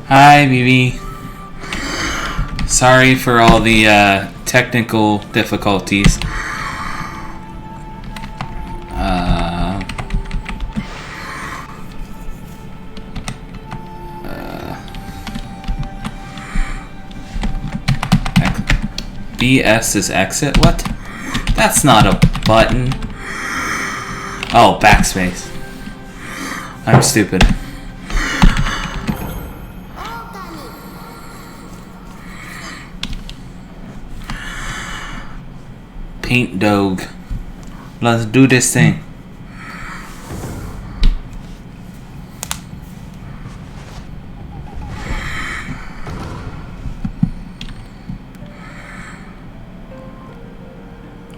Hi, BB. Sorry for all the technical difficulties. BS is exit? What? That's not a button. Oh, backspace. I'm stupid. Paint Doge. Let's do this thing.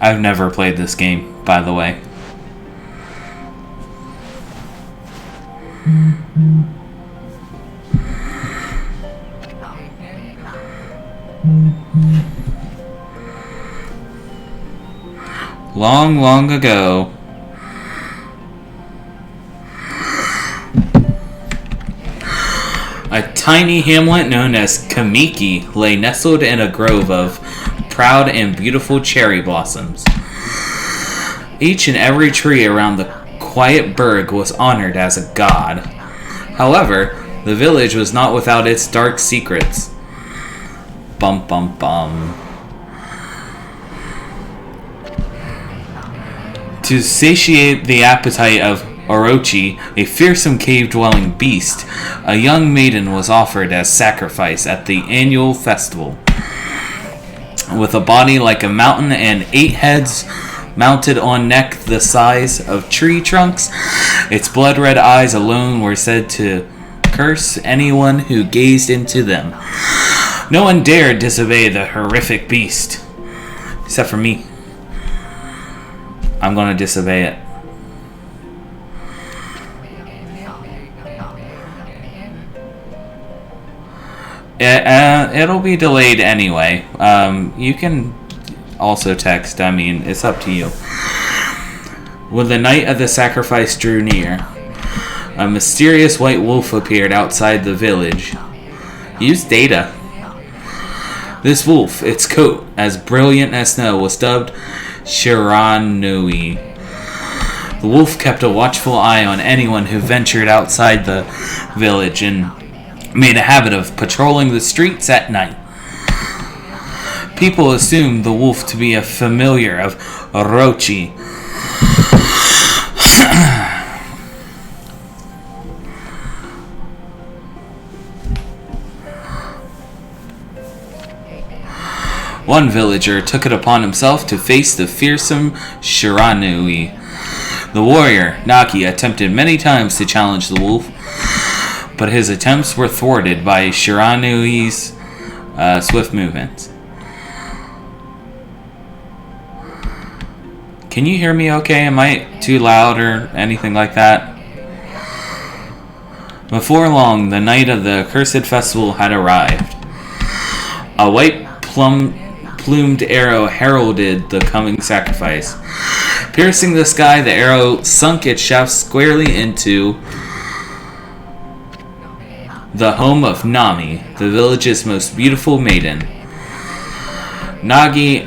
I've never played this game, by the way. Long, long ago, a tiny hamlet known as Kamiki lay nestled in a grove of proud and beautiful cherry blossoms. Each and every tree around the quiet burg was honored as a god. However, the village was not without its dark secrets. Bum bum bum. To satiate the appetite of Orochi, a fearsome cave-dwelling beast, a young maiden was offered as sacrifice at the annual festival. With a body like a mountain and 8 heads mounted on neck the size of tree trunks, its blood-red eyes alone were said to curse anyone who gazed into them. No one dared disobey the horrific beast, except for me. I'm gonna disobey it. It'll be delayed anyway. You can also text. I mean, it's up to you. When the night of the sacrifice drew near, a mysterious white wolf appeared outside the village. Use data. This wolf, its coat as brilliant as snow, was dubbed Shiranui. The wolf kept a watchful eye on anyone who ventured outside the village and made a habit of patrolling the streets at night. People assumed the wolf to be a familiar of Orochi. One villager took it upon himself to face the fearsome Shiranui. The warrior, Naki, attempted many times to challenge the wolf, but his attempts were thwarted by Shiranui's swift movements. Can you hear me okay? Am I too loud or anything like that? Before long, the night of the accursed festival had arrived. A white plumed arrow heralded the coming sacrifice. Piercing the sky, the arrow sunk its shaft squarely into the home of Nami, the village's most beautiful maiden. Nagi,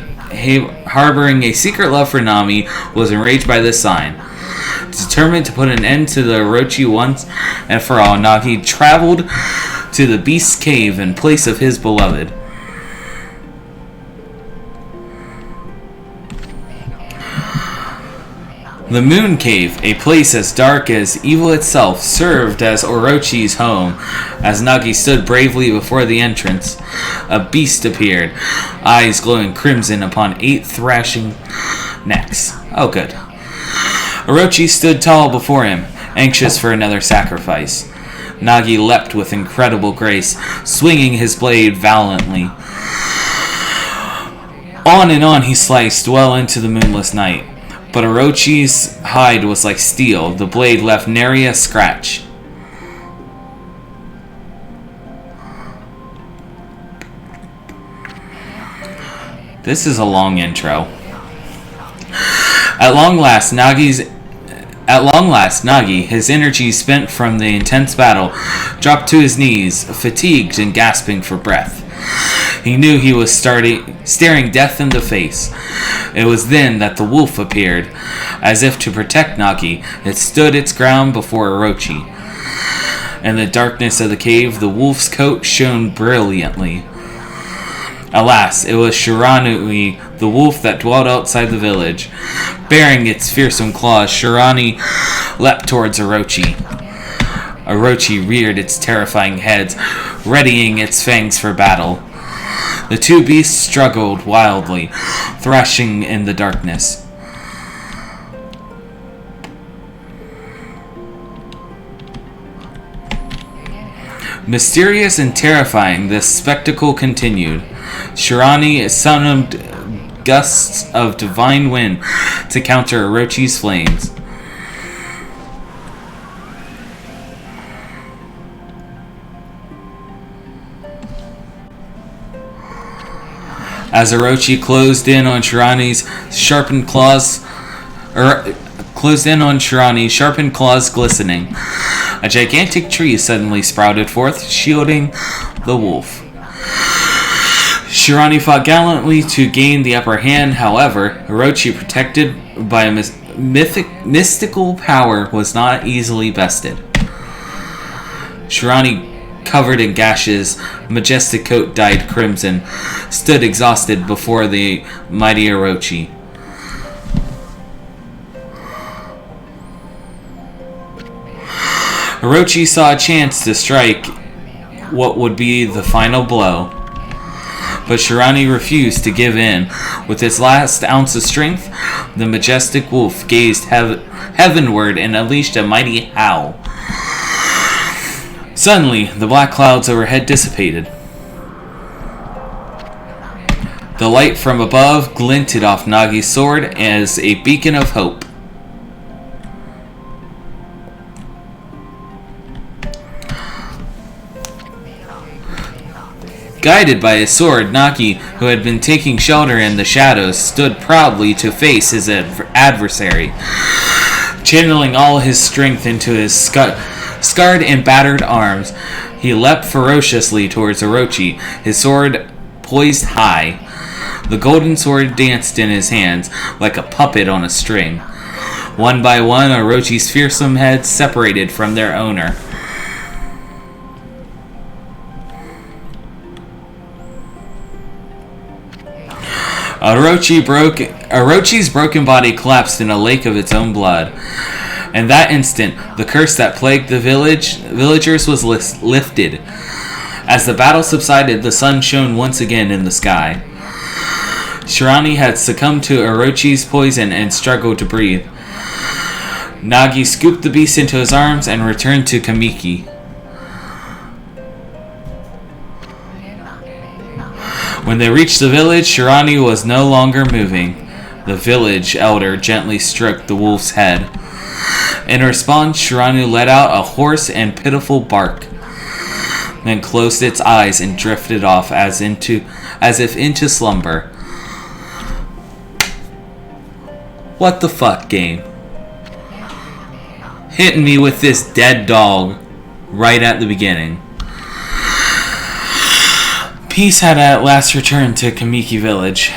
harboring a secret love for Nami, was enraged by this sign. Determined to put an end to the Orochi once and for all, Nagi traveled to the beast's cave in place of his beloved. The Moon Cave, a place as dark as evil itself, served as Orochi's home. As Nagi stood bravely before the entrance, a beast appeared, eyes glowing crimson upon 8 thrashing necks. Oh, good. Orochi stood tall before him, anxious for another sacrifice. Nagi leapt with incredible grace, swinging his blade valiantly. On and on he sliced well into the moonless night. But Orochi's hide was like steel. The blade left nary a scratch. This is a long intro. At long last, Nagi's At long last, Nagi, his energy spent from the intense battle, dropped to his knees, fatigued and gasping for breath. He knew he was staring death in the face. It was then that the wolf appeared. As if to protect Nagi, it stood its ground before Orochi. In the darkness of the cave, the wolf's coat shone brilliantly. Alas, it was Shiranui, the wolf that dwelt outside the village. Bearing its fearsome claws, Shirani leapt towards Orochi. Orochi reared its terrifying head, readying its fangs for battle. The two beasts struggled wildly, thrashing in the darkness. Mysterious and terrifying, this spectacle continued. Shirani summoned gusts of divine wind to counter Orochi's flames. As Orochi closed in on Shirani's sharpened claws glistening, a gigantic tree suddenly sprouted forth, shielding the wolf. Shirani fought gallantly to gain the upper hand. However, Orochi, protected by a mystical power, was not easily bested. Shirani, covered in gashes, majestic coat dyed crimson, stood exhausted before the mighty Orochi. Orochi saw a chance to strike what would be the final blow, but Shirani refused to give in. With its last ounce of strength, the majestic wolf gazed heavenward and unleashed a mighty howl. Suddenly, the black clouds overhead dissipated. The light from above glinted off Nagi's sword as a beacon of hope. Guided by his sword, Nagi, who had been taking shelter in the shadows, stood proudly to face his adversary. Channeling all his strength into his scarred and battered arms, he leapt ferociously towards Orochi, his sword poised high. The golden sword danced in his hands like a puppet on a string. One by one, Orochi's fearsome heads separated from their owner. Orochi's broken body collapsed in a lake of its own blood. In that instant, the curse that plagued the villagers was lifted. As the battle subsided, the sun shone once again in the sky. Shirani had succumbed to Orochi's poison and struggled to breathe. Nagi scooped the beast into his arms and returned to Kamiki. When they reached the village, Shirani was no longer moving. The village elder gently stroked the wolf's head. In response, Shirani let out a hoarse and pitiful bark, then closed its eyes and drifted off as if into slumber. What the fuck, game? Hitting me with this dead dog right at the beginning. Peace had at last returned to Kamiki village.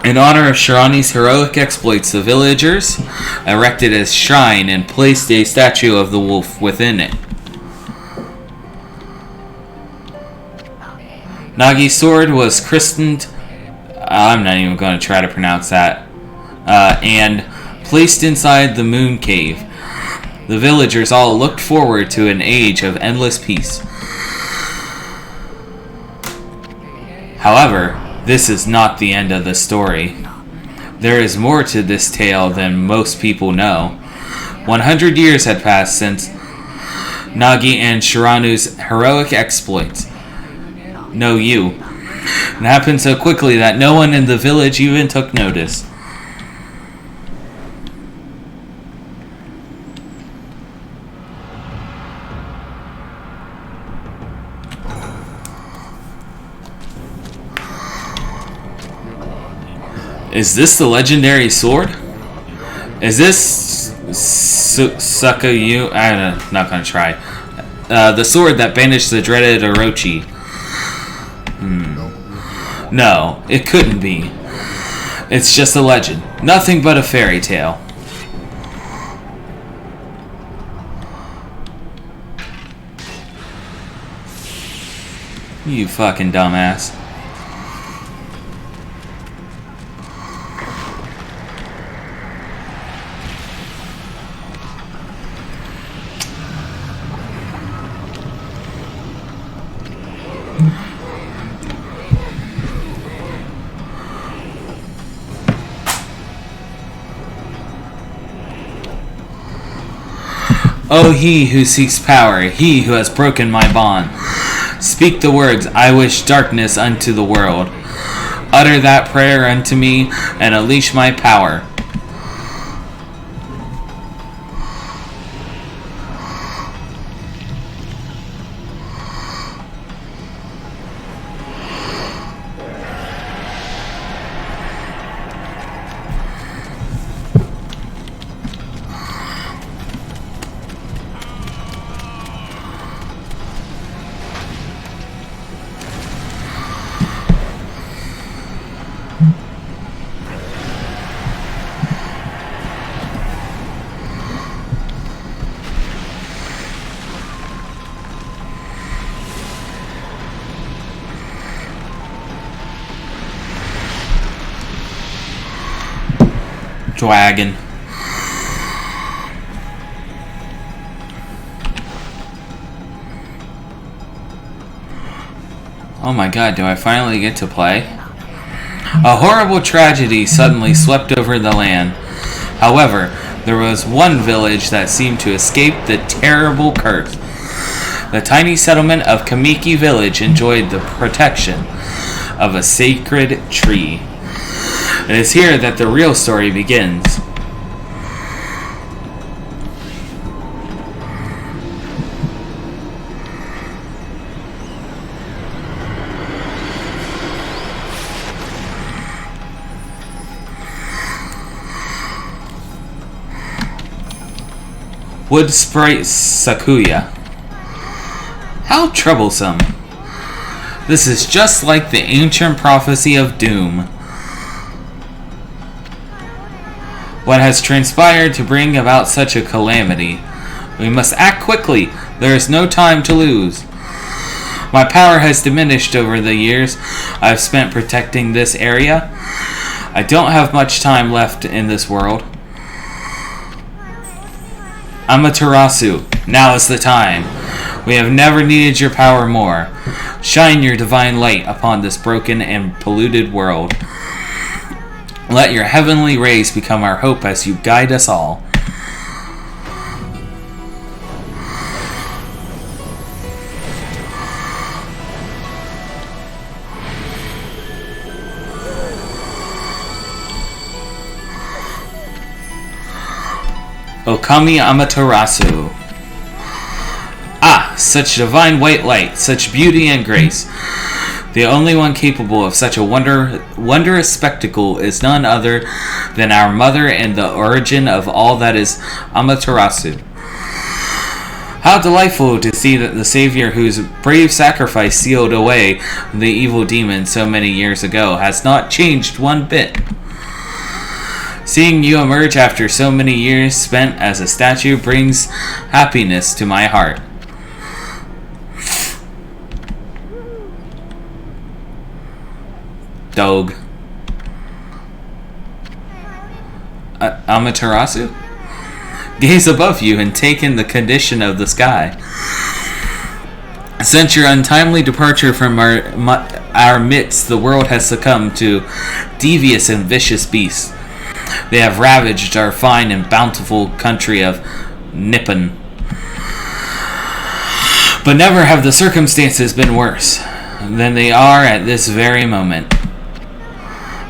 In honor of Shirani's heroic exploits, the villagers erected a shrine and placed a statue of the wolf within it. Nagi's sword was christened, I'm not even going to try to pronounce that, and placed inside the moon cave. The villagers all looked forward to an age of endless peace. However, this is not the end of the story. There is more to this tale than most people know. 100 years had passed since Nagi and Shiranu's heroic exploits. It happened so quickly that no one in the village even took notice. Is this the legendary sword? Is this Sukayu. I'm not gonna try. The sword that banished the dreaded Orochi. No, it couldn't be. It's just a legend. Nothing but a fairy tale. You fucking dumbass. Oh, he who seeks power, he who has broken my bond. Speak the words, I wish darkness unto the world. Utter that prayer unto me, and unleash my power. Dragon. Oh my god, do I finally get to play? A horrible tragedy suddenly swept over the land. However, there was one village that seemed to escape the terrible curse. The tiny settlement of Kamiki Village enjoyed the protection of a sacred tree. It is here that the real story begins. Wood Sprite Sakuya. How troublesome. This is just like the ancient prophecy of doom. What has transpired to bring about such a calamity? We must act quickly. There is no time to lose. My power has diminished over the years I've spent protecting this area. I don't have much time left in this world. Amaterasu, now is the time. We have never needed your power more. Shine your divine light upon this broken and polluted world. Let your heavenly rays become our hope as you guide us all. Okami Amaterasu. Ah, such divine white light, such beauty and grace. The only one capable of such a wondrous spectacle is none other than our mother and the origin of all that is Amaterasu. How delightful to see that the Savior whose brave sacrifice sealed away the evil demon so many years ago has not changed one bit. Seeing you emerge after so many years spent as a statue brings happiness to my heart. Doge. Amaterasu? Gaze above you and take in the condition of the sky. Since your untimely departure from our midst, the world has succumbed to devious and vicious beasts. They have ravaged our fine and bountiful country of Nippon. But never have the circumstances been worse than they are at this very moment.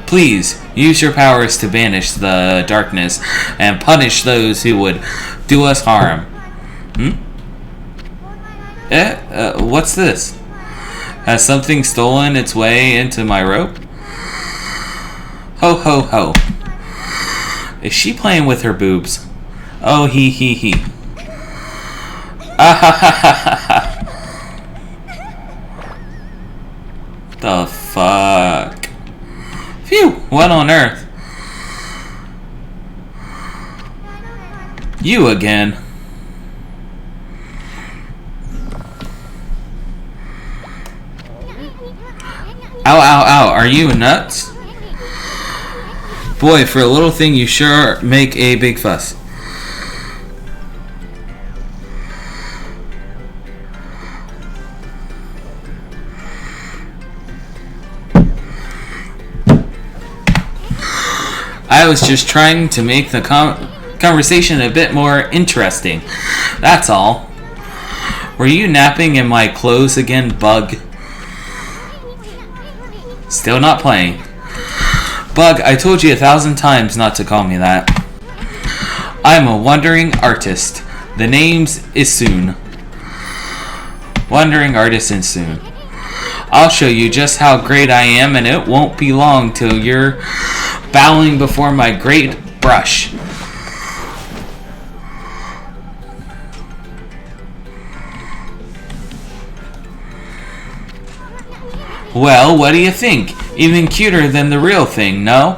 Please, use your powers to banish the darkness and punish those who would do us harm. What's this? Has something stolen its way into my rope? Ho ho ho. Is she playing with her boobs? Oh, he. Ah ha ha ha ha. The fuck? Phew, what on earth? You again. Ow, ow, ow, are you nuts? Boy, for a little thing you sure make a big fuss. I was just trying to make the conversation a bit more interesting. That's all. Were you napping in my clothes again, Bug? Still not playing. Bug, I told you 1,000 times not to call me that. I'm a wandering artist. The name's Isun. Wandering artist Isun. I'll show you just how great I am, and it won't be long till you're bowing before my great brush. Well, what do you think? Even cuter than the real thing, no?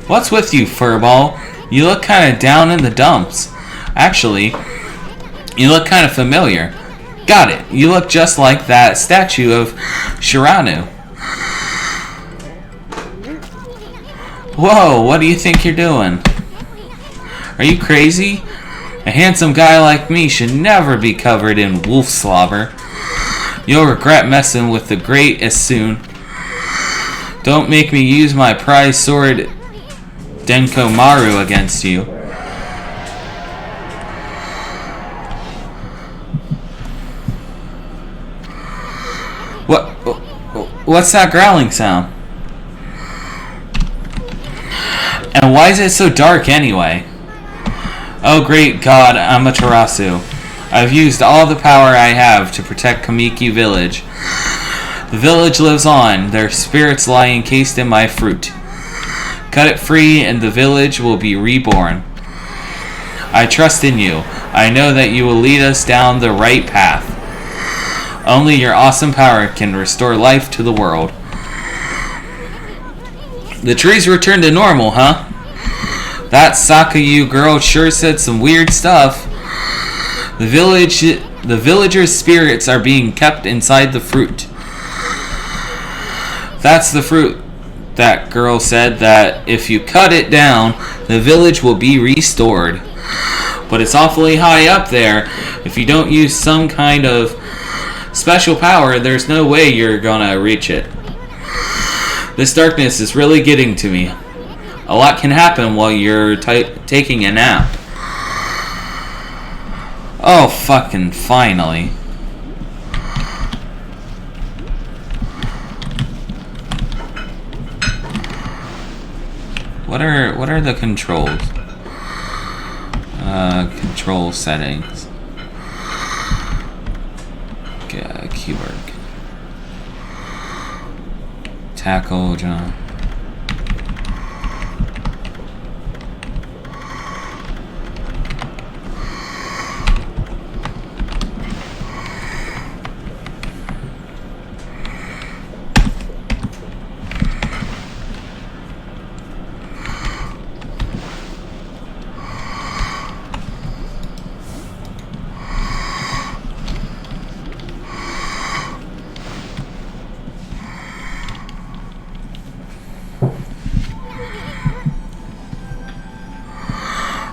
What's with you, furball? You look kind of down in the dumps. Actually, you look kind of familiar. Got it. You look just like that statue of Shiranu. Whoa, what do you think you're doing? Are you crazy? A handsome guy like me should never be covered in wolf slobber. You'll regret messing with the great Isun. Don't make me use my prize sword Denko Maru against you. What's that growling sound? And why is it so dark anyway? Oh great God, Amaterasu. I've used all the power I have to protect Kamiki Village. The village lives on, their spirits lie encased in my fruit. Cut it free and the village will be reborn. I trust in you. I know that you will lead us down the right path. Only your awesome power can restore life to the world. The trees returned to normal, huh? That Sakayu girl sure said some weird stuff. The villagers' spirits are being kept inside the fruit. That's the fruit. That girl said that if you cut it down, the village will be restored. But it's awfully high up there. If you don't use some kind of special power, there's no way you're gonna reach it. This darkness is really getting to me. A lot can happen while you're taking a nap. Oh, fucking finally. What are the controls? Control settings. Keyboard. Tackle, jump.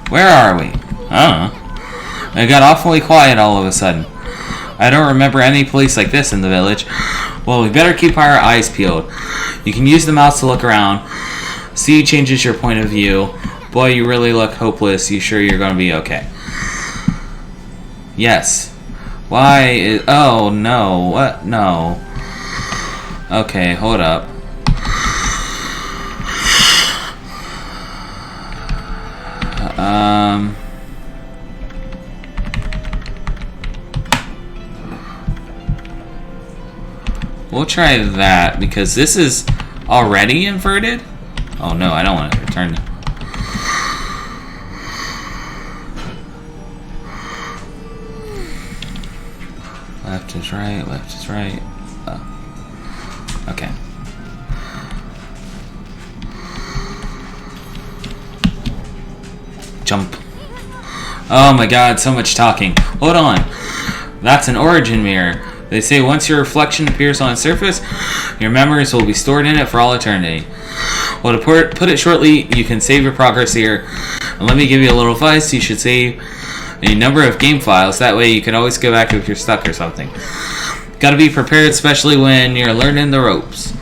Where are we? I don't know. It got awfully quiet all of a sudden. I don't remember any place like this in the village. Well, we better keep our eyes peeled. You can use the mouse to look around. See changes your point of view. Boy, you really look hopeless. You sure you're going to be okay? Yes. Why is... Oh, no. What? No. Okay, hold up. We'll try that because this is already inverted. Oh no, I don't want to return them. Left is right, left is right. Oh. Okay. Jump. Oh my god, so much talking. Hold on. That's an origin mirror. They say once your reflection appears on its surface, your memories will be stored in it for all eternity. Well, to put it shortly, you can save your progress here. And let me give you a little advice. You should save a number of game files. That way you can always go back if you're stuck or something. Gotta be prepared, especially when you're learning the ropes.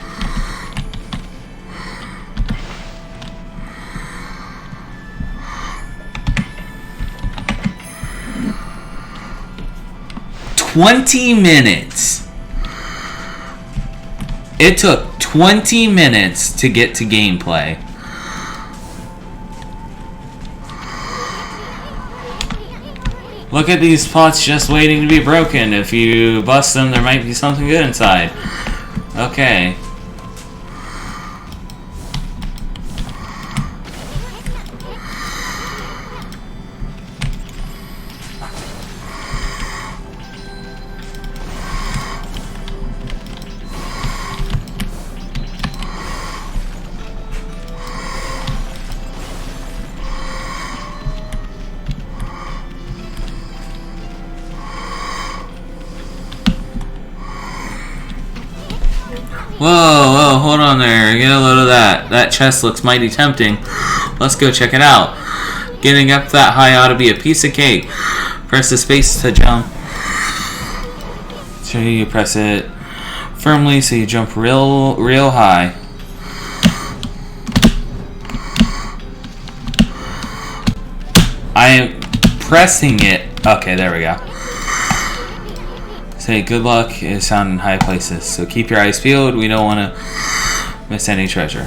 $20. It took 20 minutes to get to gameplay. Look at these pots just waiting to be broken. If you bust them, there might be something good inside. Okay. Whoa, hold on there. Get a load of that. That chest looks mighty tempting. Let's go check it out. Getting up that high ought to be a piece of cake. Press the space to jump. So you press it firmly so you jump real high. I am pressing it. Okay, there we go. Say good luck is found in high places, so keep your eyes peeled. We don't want to miss any treasure.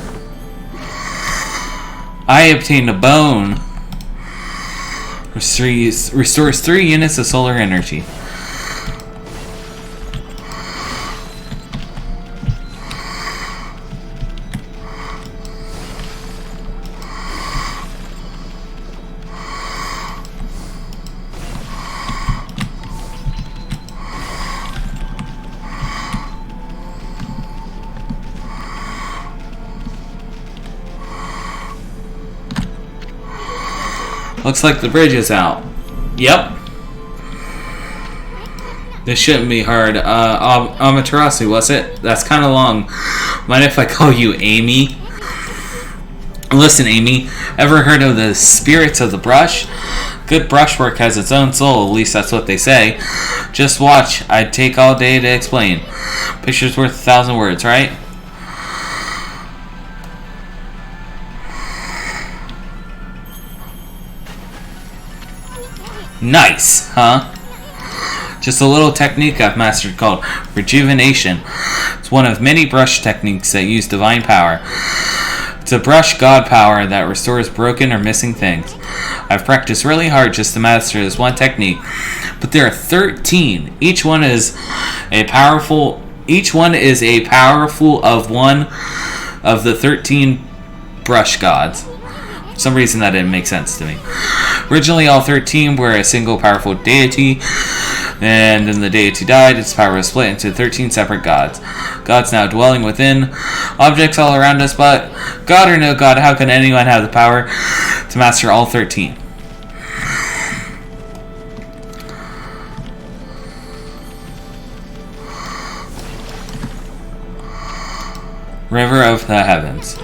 I obtained a bone. Restores 3 units of solar energy. Looks like the bridge is out. Yep. This shouldn't be hard. Amaterasu, was it? That's kind of long. Mind if I call you Amy? Listen, Amy. Ever heard of the spirits of the brush? Good brushwork has its own soul, at least that's what they say. Just watch. I'd take all day to explain. Picture's worth 1,000 words, right? Nice, huh? Just a little technique I've mastered called rejuvenation. It's one of many brush techniques that use divine power. It's a brush god power that restores broken or missing things. I've practiced really hard just to master this one technique, but there are 13. Each one is a powerful of one of the 13 brush gods. For some reason that didn't make sense to me. Originally, all 13 were a single powerful deity, and then the deity died. Its power was split into 13 separate gods. Gods now dwelling within objects all around us, but God or no God, how can anyone have the power to master all 13? River of the Heavens.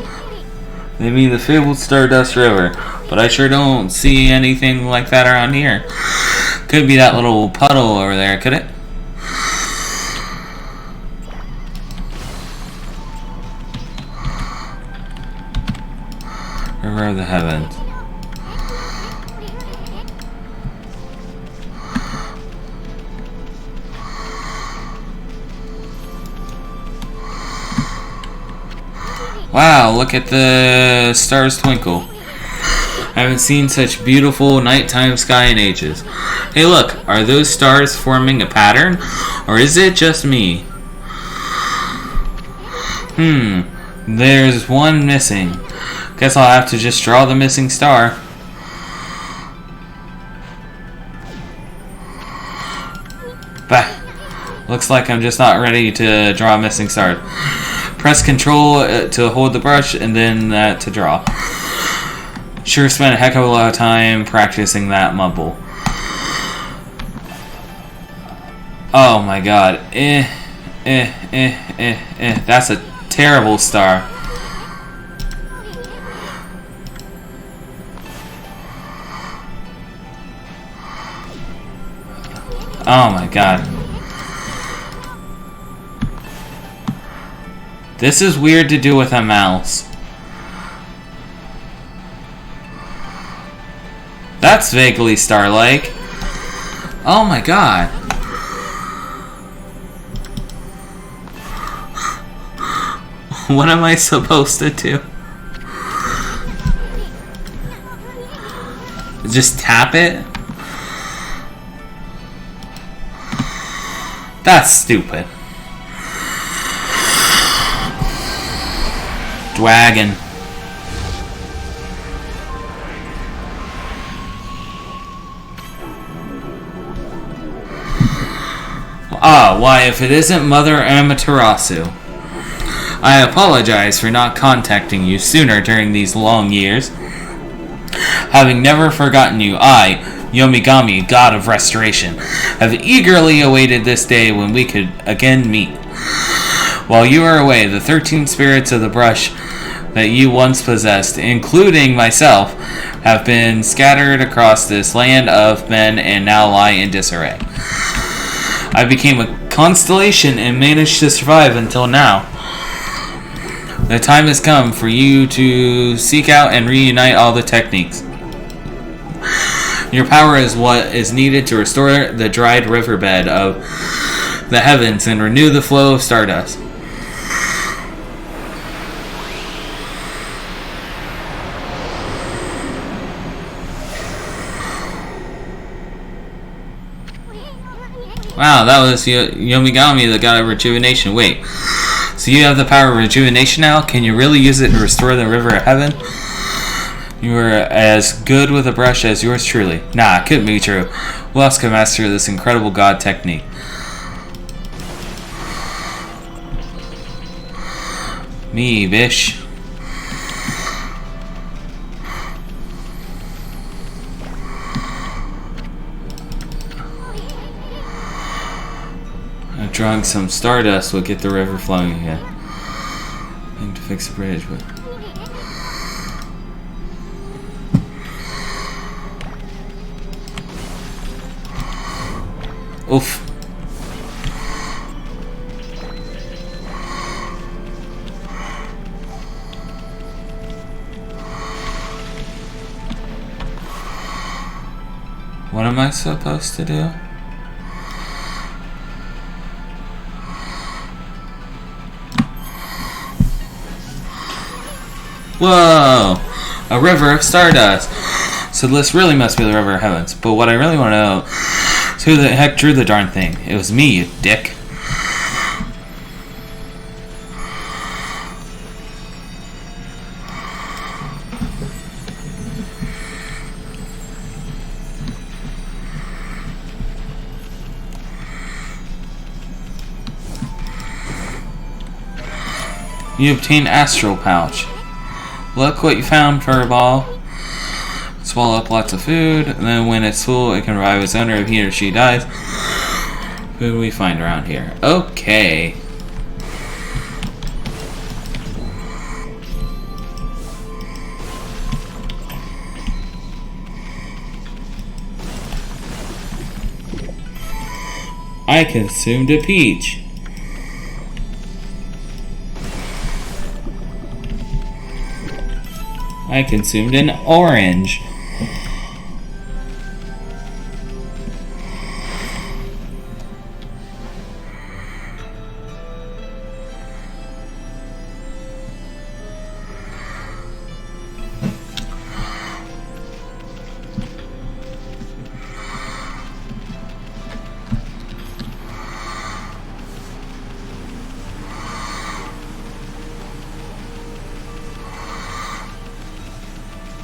They mean the fabled Stardust River, but I sure don't see anything like that around here. Could be that little puddle over there, could it? River of the Heavens. Wow, look at the stars twinkle. I haven't seen such beautiful nighttime sky in ages. Hey look, are those stars forming a pattern? Or is it just me? There's one missing. Guess I'll have to just draw the missing star. Bah. Looks like I'm just not ready to draw a missing star. Press Control to hold the brush and then to draw. Sure spent a heck of a lot of time practicing that mumble. Oh my god. That's a terrible star. Oh my god. This is weird to do with a mouse. That's vaguely star-like. Oh my god. What am I supposed to do? Just tap it? That's stupid. Dragon. Ah, why, if it isn't Mother Amaterasu. I apologize for not contacting you sooner during these long years. Having never forgotten you, I, Yomigami, God of Restoration, have eagerly awaited this day when we could again meet. While you are away, the 13 spirits of the brush that you once possessed, including myself, have been scattered across this land of men and now lie in disarray. I became a constellation and managed to survive until now. The time has come for you to seek out and reunite all the techniques. Your power is what is needed to restore the dried riverbed of the heavens and renew the flow of stardust. Wow, that was Yomigami, the god of rejuvenation. Wait, so you have the power of rejuvenation now? Can you really use it to restore the river of heaven? You are as good with a brush as yours truly. Nah, it couldn't be true. Who else can master this incredible god technique? Me, bish. Drawing some stardust will get the river flowing again. I need to fix the bridge, but... Oof. What am I supposed to do? Whoa! A river of stardust! So this really must be the river of heavens. But what I really want to know is who the heck drew the darn thing? It was me, you dick. You obtain Astral Pouch. Look what you found, Furball. Swallow up lots of food, and then when it's full, it can revive its owner if he or she dies. Who do we find around here? Okay. I consumed a peach. I consumed an orange.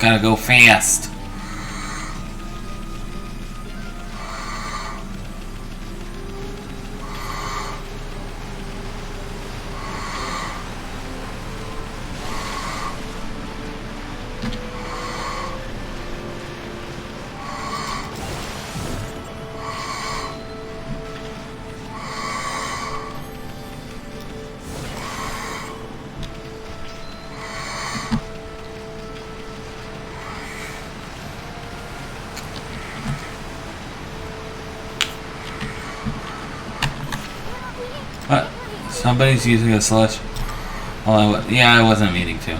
Gotta go fast. What? Somebody's using a slush. Well, yeah, I wasn't meaning to.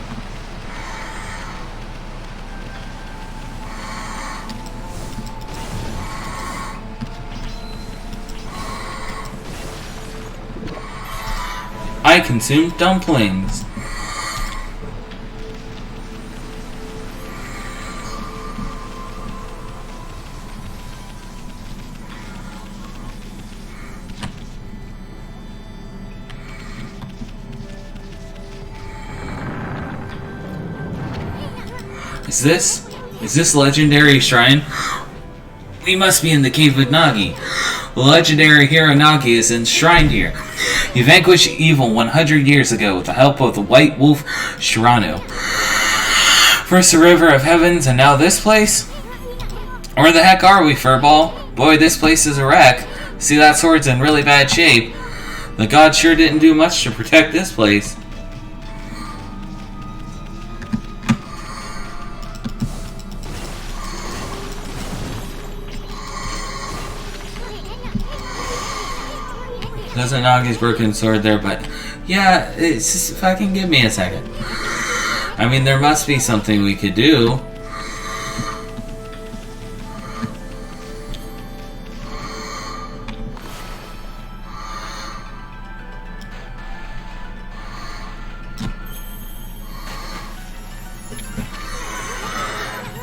I consumed dumplings. Is this legendary shrine? We must be in the cave with Nagi. The legendary hero Nagi is enshrined here. He vanquished evil 100 years ago with the help of the white wolf Shirano. First the river of heavens and now this place? Where the heck are we, Furball? Boy, this place is a wreck. See, that sword's in really bad shape. The god sure didn't do much to protect this place. There's a Nagi's broken sword there, but yeah, it's just fucking give me a second. I mean, there must be something we could do.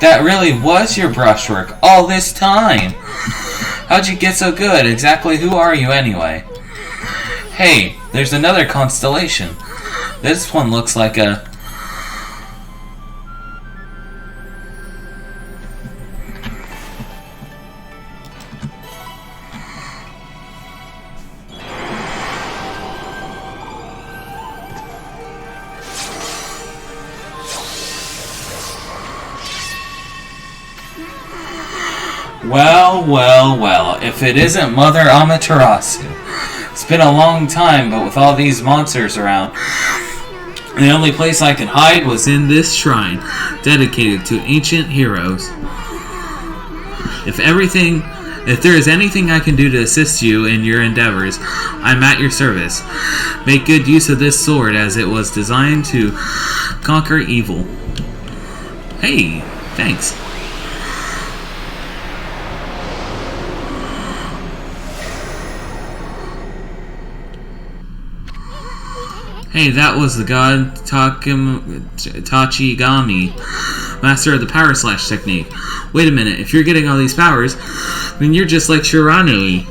That really was your brushwork all this time. How'd you get so good? Exactly who are you anyway? Hey, there's another constellation. This one looks like a... Well, if it isn't Mother Amaterasu. It's been a long time, but with all these monsters around, the only place I could hide was in this shrine, dedicated to ancient heroes. If there is anything I can do to assist you in your endeavors, I'm at your service. Make good use of this sword, as it was designed to conquer evil. Hey, thanks. Hey, that was the god Tachigami, master of the power slash technique. Wait a minute, if you're getting all these powers, then you're just like Shiranui.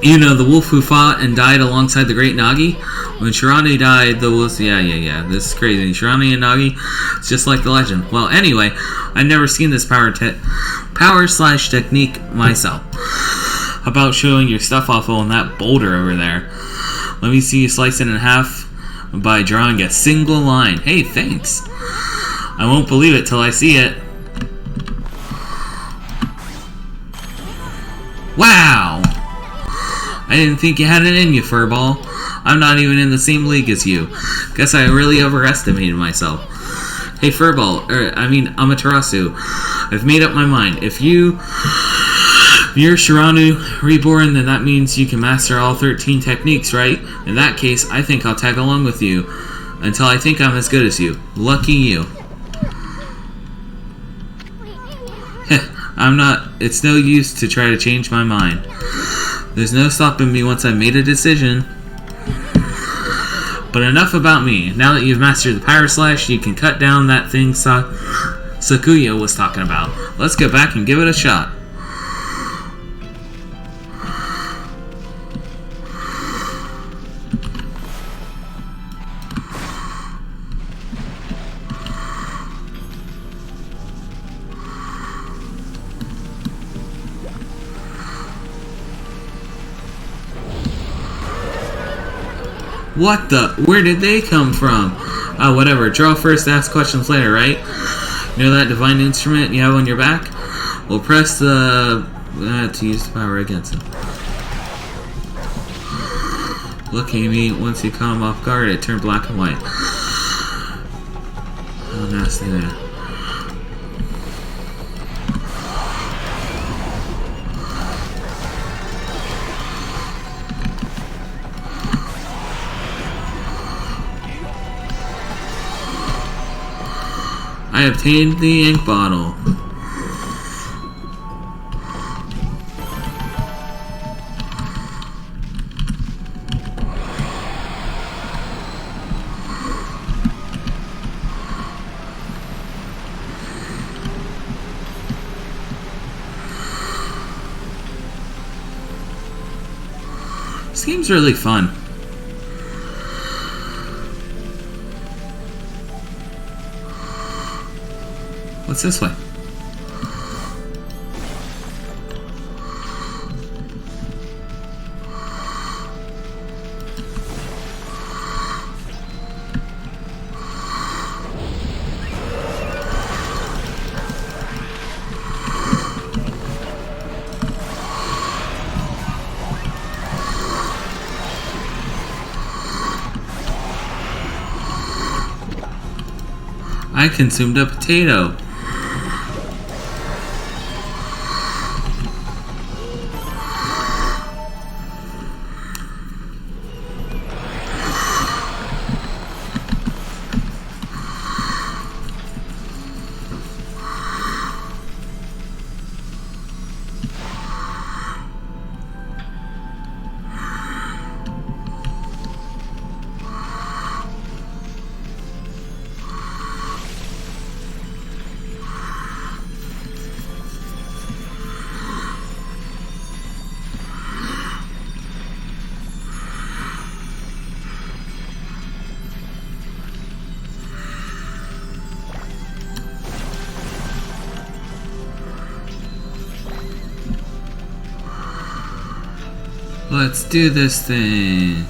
You know, the wolf who fought and died alongside the great Nagi? When Shiranui died, the wolves... Yeah, this is crazy. Shiranui and Nagi, it's just like the legend. Well, anyway, I've never seen this power slash technique myself. How about showing your stuff off on that boulder over there? Let me see you slice it in half by drawing a single line. Hey, thanks. I won't believe it till I see it. Wow! I didn't think you had it in you, Furball. I'm not even in the same league as you. Guess I really overestimated myself. Hey, Furball, Amaterasu. I've made up my mind. If you're Shiranu reborn, then that means you can master all 13 techniques, right? In that case, I think I'll tag along with you until I think I'm as good as you. Lucky you. I'm not... It's no use to try to change my mind. There's no stopping me once I've made a decision. But enough about me. Now that you've mastered the Power Slash, you can cut down that thing Sakuya was talking about. Let's go back and give it a shot. What the? Where did they come from? Whatever. Draw first, ask questions later, right? You know that divine instrument you have on your back? Well, press the... to use the power against him. Look, Amy, once you caught him off guard, it turned black and white. Oh, nasty there. I obtained the ink bottle. This game's really fun. What's this way? I consumed a potato. Let's do this thing.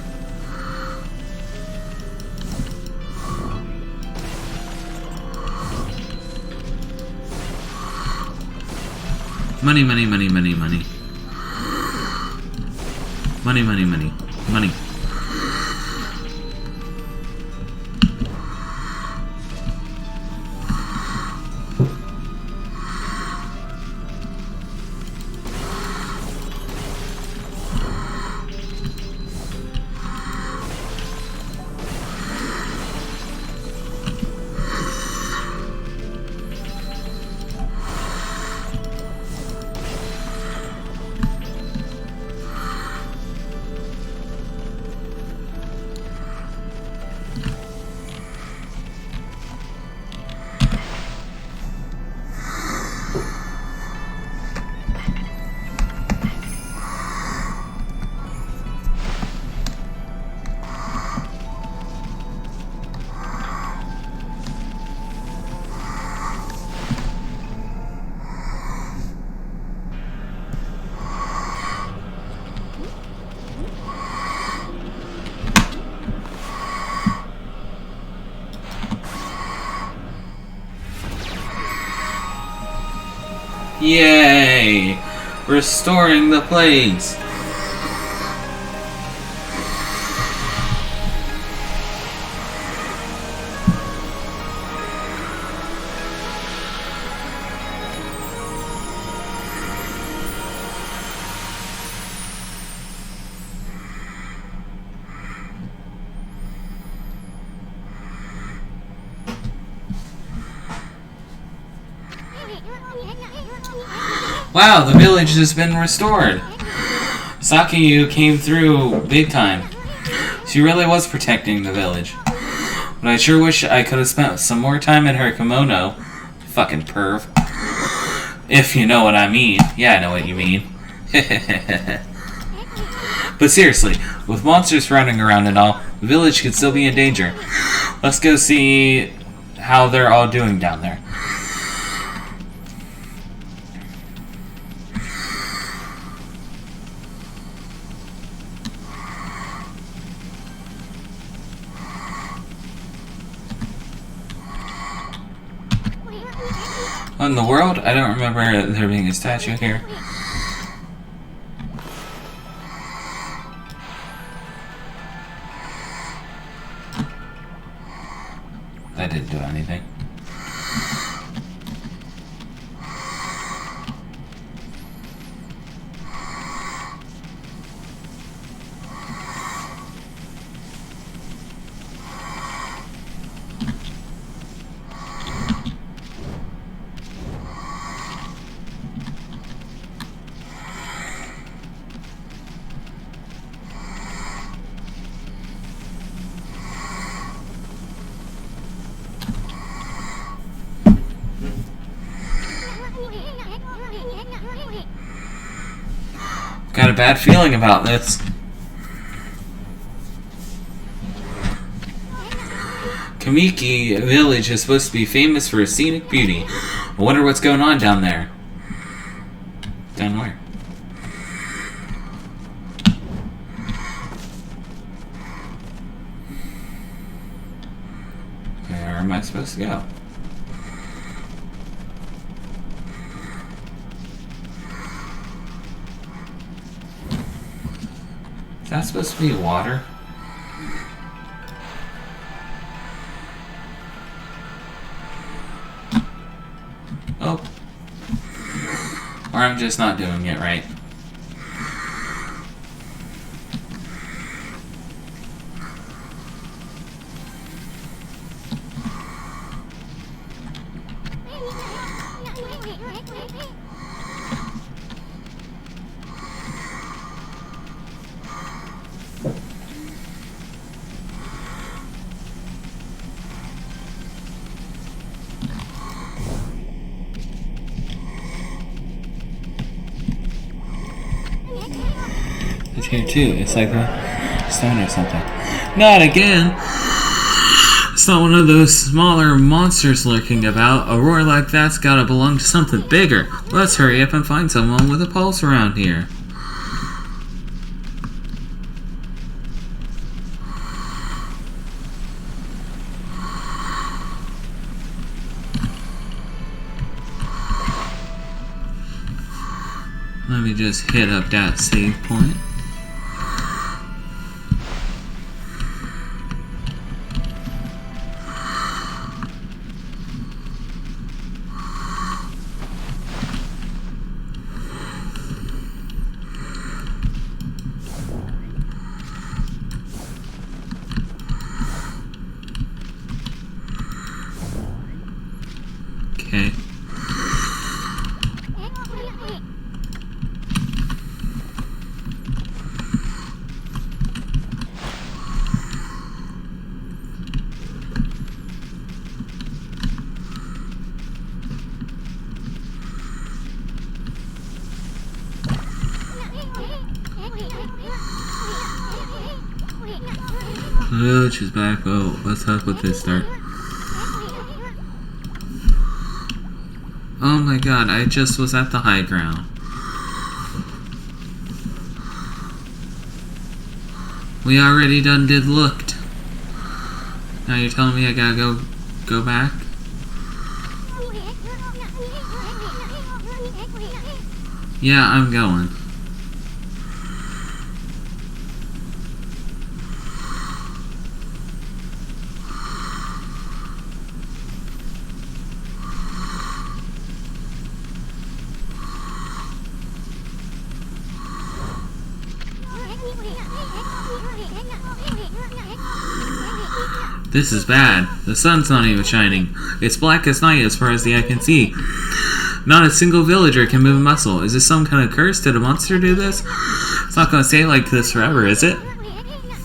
Money, money, money, money, money. Money, money, money, money. Yay! Restoring the plagues! Wow, the village has been restored. Sakayu came through big time. She really was protecting the village. But I sure wish I could have spent some more time in her kimono. Fucking perv. If you know what I mean. Yeah, I know what you mean. But seriously, with monsters running around and all, the village could still be in danger. Let's go see how they're all doing down there. in the world? I don't remember there being a statue here. That didn't do anything. Got a bad feeling about this. Kamiki Village is supposed to be famous for its scenic beauty. I wonder what's going on down there. Down where? Where am I supposed to go? Is that supposed to be water? Oh. Or I'm just not doing it right. It's here too. It's like a stone or something. Not again! It's not one of those smaller monsters lurking about. A roar like that's gotta belong to something bigger. Let's hurry up and find someone with a pulse around here. Let me just hit up that save point. Okay. Oh, she's back. Oh, what's up with this start? Oh my god, I just was at the high ground. We already done did looked. Now you're telling me I gotta go back? Yeah, I'm going. This is bad. The sun's not even shining. It's black as night as far as the eye can see. Not a single villager can move a muscle. Is this some kind of curse? Did a monster do this? It's not gonna stay like this forever, is it?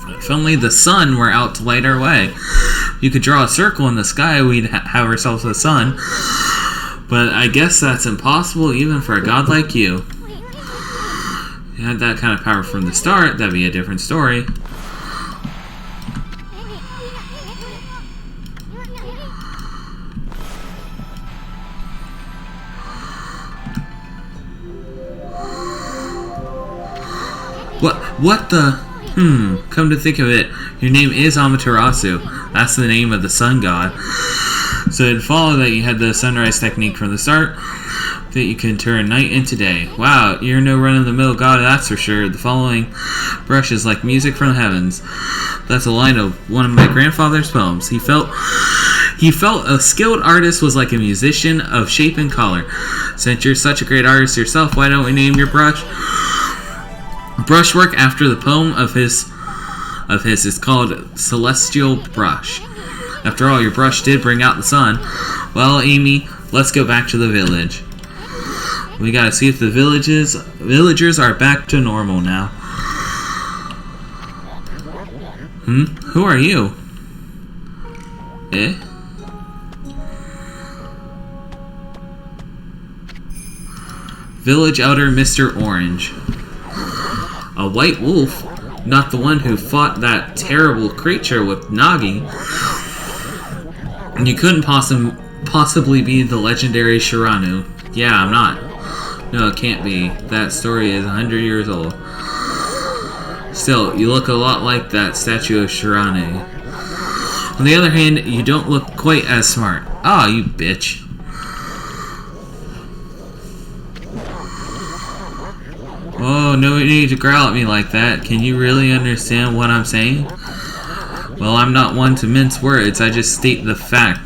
If only the sun were out to light our way. You could draw a circle in the sky, we'd have ourselves a sun. But I guess that's impossible even for a god like you. If you had that kind of power from the start, that'd be a different story. What the? Come to think of it, your name is Amaterasu. That's the name of the sun god. So it'd follow that you had the sunrise technique from the start, that you can turn night into day. Wow, you're no run-of-the-mill god, that's for sure. The following brush is like music from the heavens. That's a line of one of my grandfather's poems. He felt a skilled artist was like a musician of shape and color. Since you're such a great artist yourself, why don't we name your brushwork after the poem of his is called Celestial Brush. After all, your brush did bring out the sun. Well, Amy, let's go back to the village. We gotta see if the villagers are back to normal now. Who are you? Village Elder Mr. Orange. A white wolf? Not the one who fought that terrible creature with Nagi. You couldn't possibly be the legendary Shiranu. Yeah, I'm not. No, it can't be. That story is 100 years old. Still, you look a lot like that statue of Shiranu. On the other hand, you don't look quite as smart. Ah, you bitch. Oh, no need to growl at me like that. Can you really understand what I'm saying? Well, I'm not one to mince words. I just state the facts.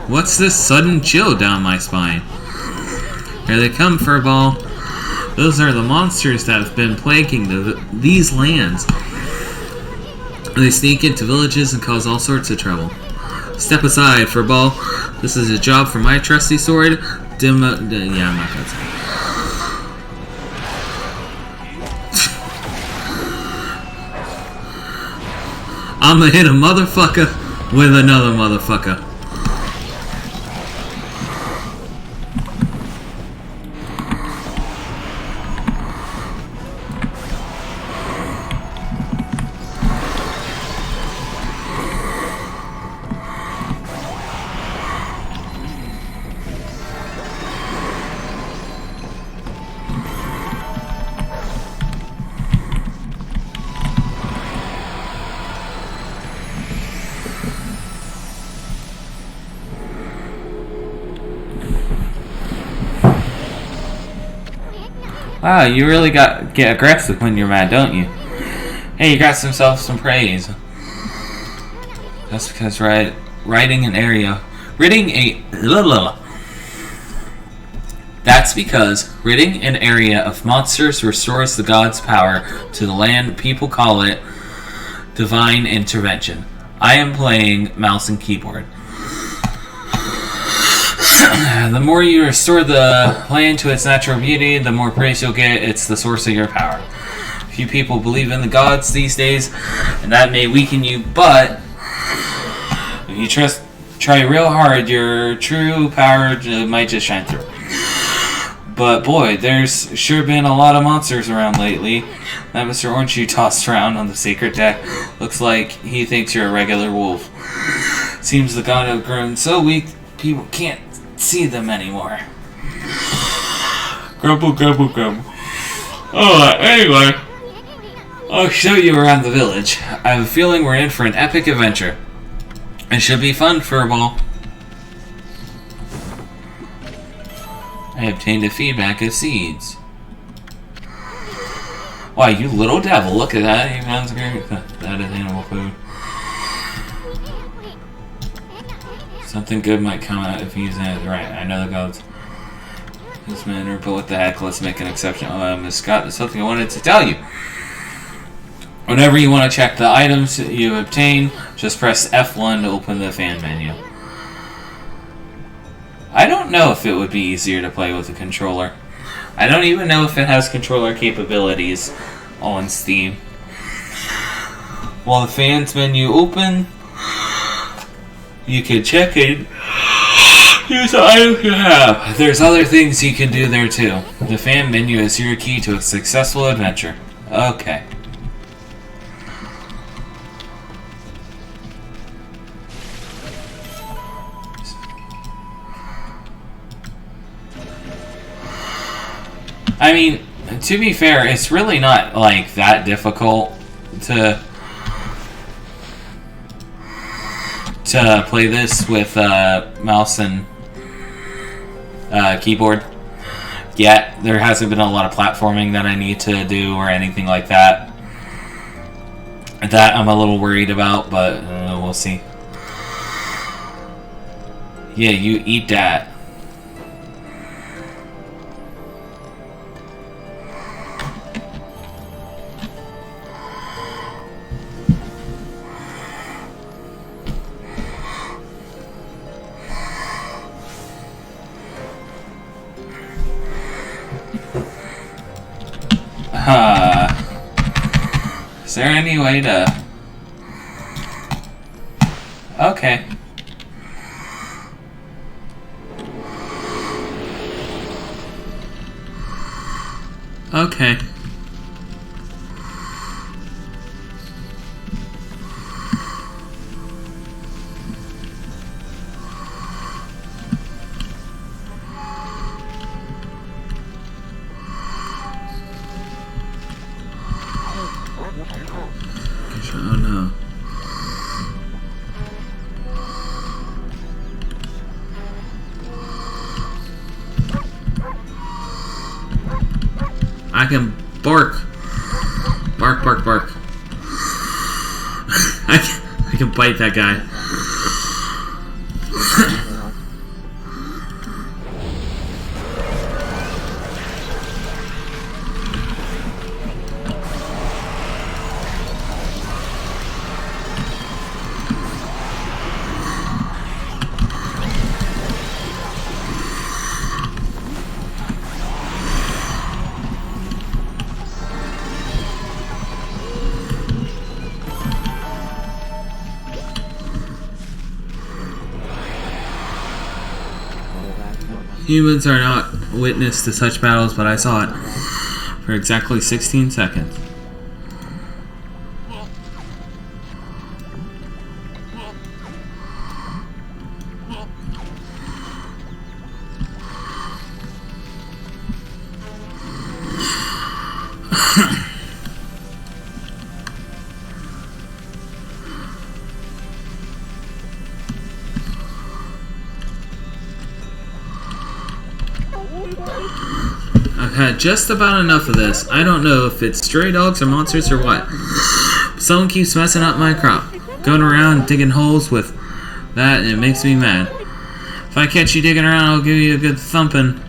What's this sudden chill down my spine? Here they come, Furball. Those are the monsters that have been plaguing these lands. They sneak into villages and cause all sorts of trouble. Step aside, Furball. This is a job for my trusty sword. Yeah, I'm not gonna say. I'ma hit a motherfucker with another motherfucker. Wow, you really get aggressive when you're mad, don't you? Hey, you got yourself some praise. That's because ridding an area of monsters restores the god's power to the land. People call it divine intervention. I am playing mouse and keyboard. The more you restore the land to its natural beauty, the more praise you'll get. It's the source of your power. Few people believe in the gods these days, and that may weaken you, but if you try real hard, your true power might just shine through. But boy, there's sure been a lot of monsters around lately. That Mr. Orange you tossed around on the secret deck looks like he thinks you're a regular wolf. Seems the god have grown so weak, people can't see them anymore. Grumble, grumble, grumble. Anyway, I'll show you around the village. I have a feeling we're in for an epic adventure. It should be fun, Furball. I obtained a feedback of seeds. Why, you little devil, look at that. He sounds great. That is animal food. Something good might come out if you use it. Right, I know the gods. This manner, but what the heck, let's make an exception. Miss Scott, there's something I wanted to tell you. Whenever you want to check the items you obtain, just press F1 to open the fan menu. I don't know if it would be easier to play with a controller. I don't even know if it has controller capabilities on Steam. While the fans menu open, you can check it. Use the items you have. There's other things you can do there too. The fan menu is your key to a successful adventure. Okay. I mean, to be fair, it's really not like that difficult to play this with mouse and keyboard. Yet there hasn't been a lot of platforming that I need to do or anything like that. That I'm a little worried about, but we'll see. Yeah, you eat that. Is there any way to... Okay. Okay. Oh no. I can bark. Bark, bark, bark. I can bite that guy. Humans are not witness to such battles, but I saw it for exactly 16 seconds. I've had just about enough of this. I don't know if it's stray dogs or monsters or what. Someone keeps messing up my crop. Going around digging holes with that, and it makes me mad. If I catch you digging around, I'll give you a good thumping.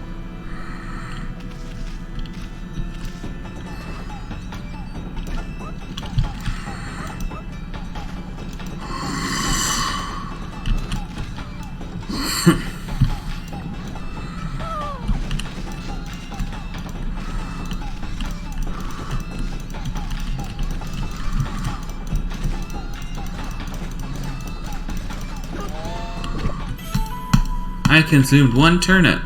I consumed one turnip.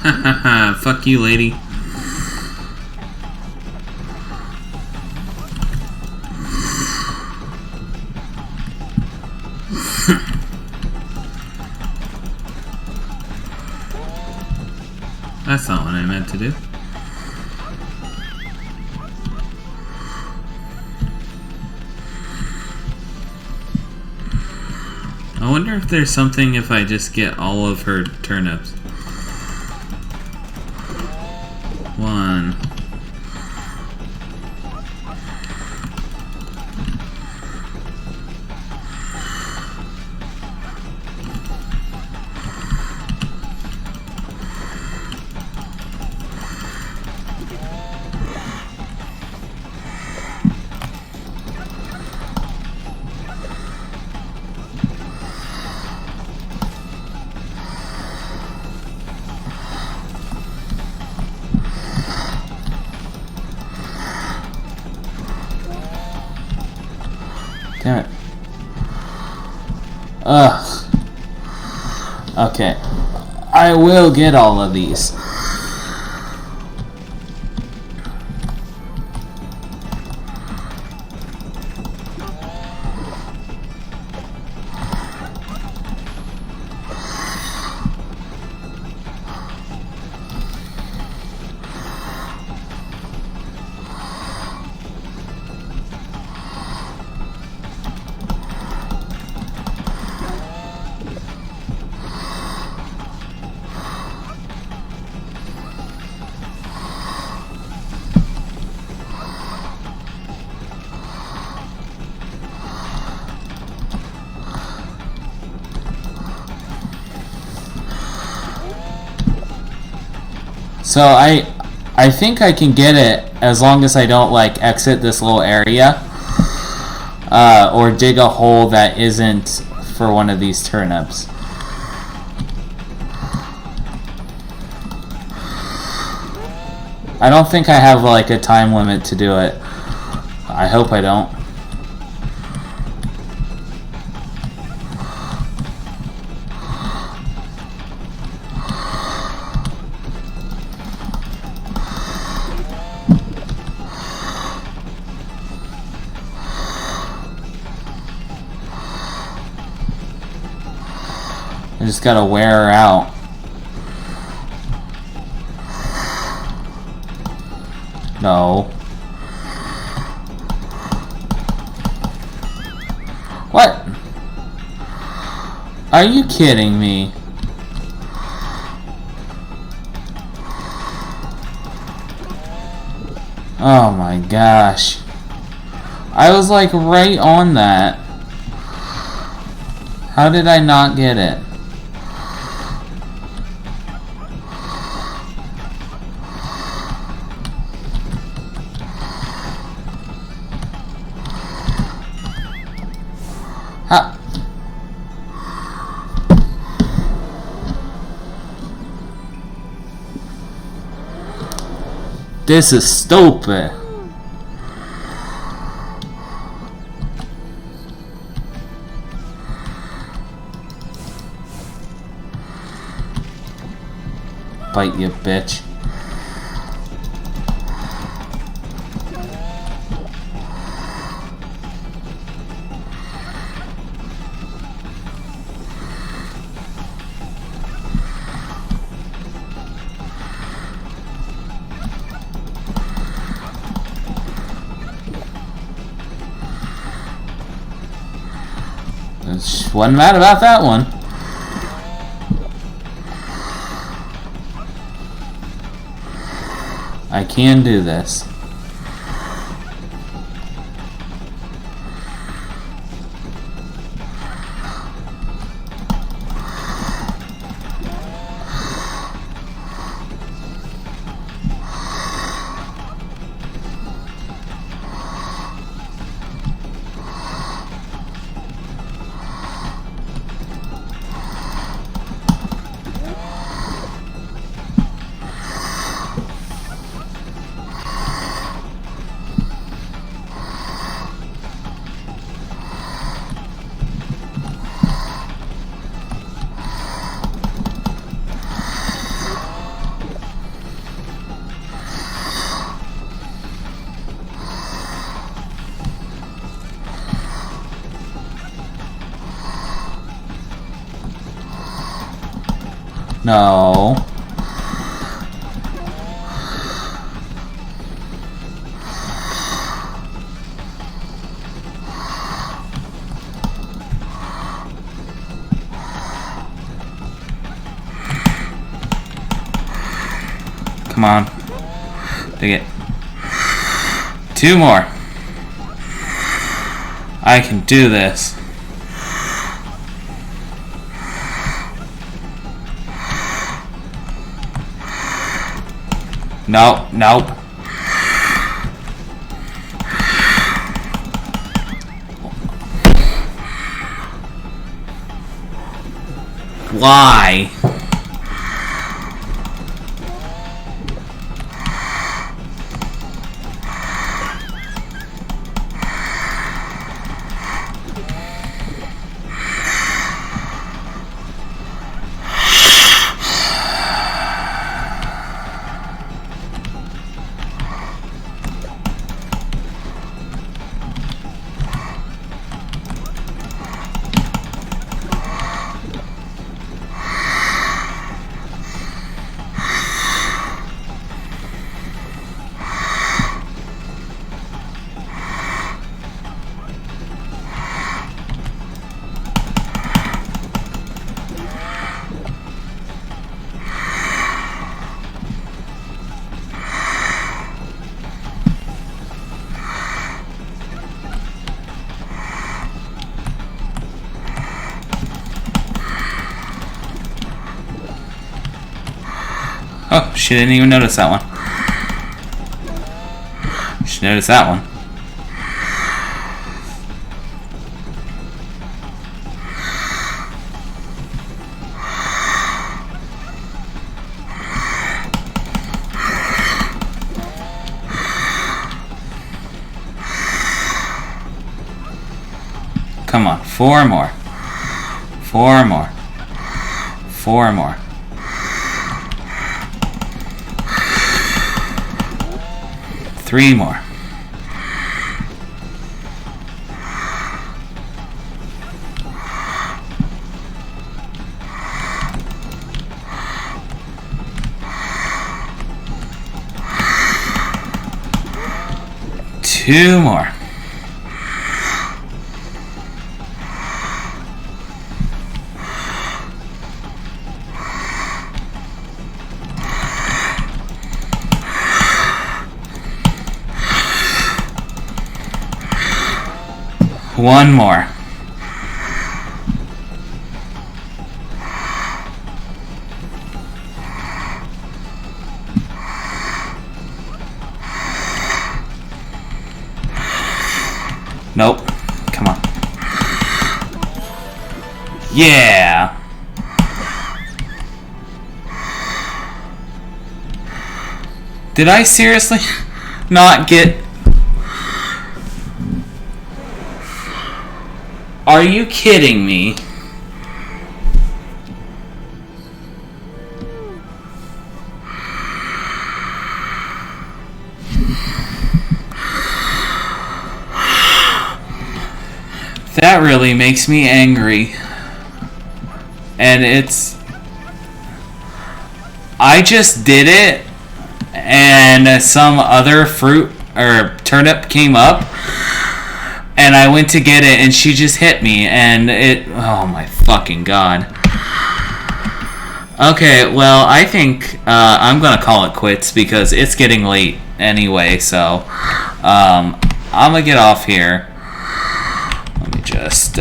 Hahaha, fuck you, lady. That's not what I meant to do. wonder if there's something if I just get all of her turnips. 1. Damn it. Ugh. Okay. I will get all of these. So I think I can get it as long as I don't like exit this little area or dig a hole that isn't for one of these turnips. I don't think I have like a time limit to do it. I hope I don't. I just gotta wear her out. No. What? Are you kidding me? Oh my gosh. I was like right on that. How did I not get it? This is stupid. Bite you, bitch. Wasn't mad about that one. I can do this. No. Come on. Dig it. 2 more. I can do this. Nope, nope. Why? Oh, she didn't even notice that one. She noticed that one. Come on, 4 more. 4 more. 4 more. 3 more. Two more. One more. Nope. Come on. Yeah. Did I seriously not get... Are you kidding me? That really makes me angry. And it's... I just did it, and some other fruit or turnip came up, and I went to get it, and she just hit me, and it... Oh my fucking god. Okay, well, I think I'm gonna call it quits, because it's getting late anyway, so... I'm gonna get off here. Let me just...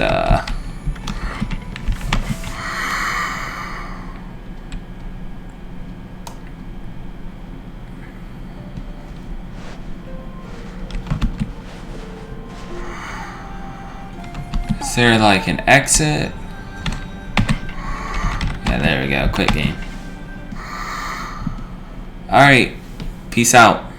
Is there like an exit? Yeah, there we go. Quit game. Alright. Peace out.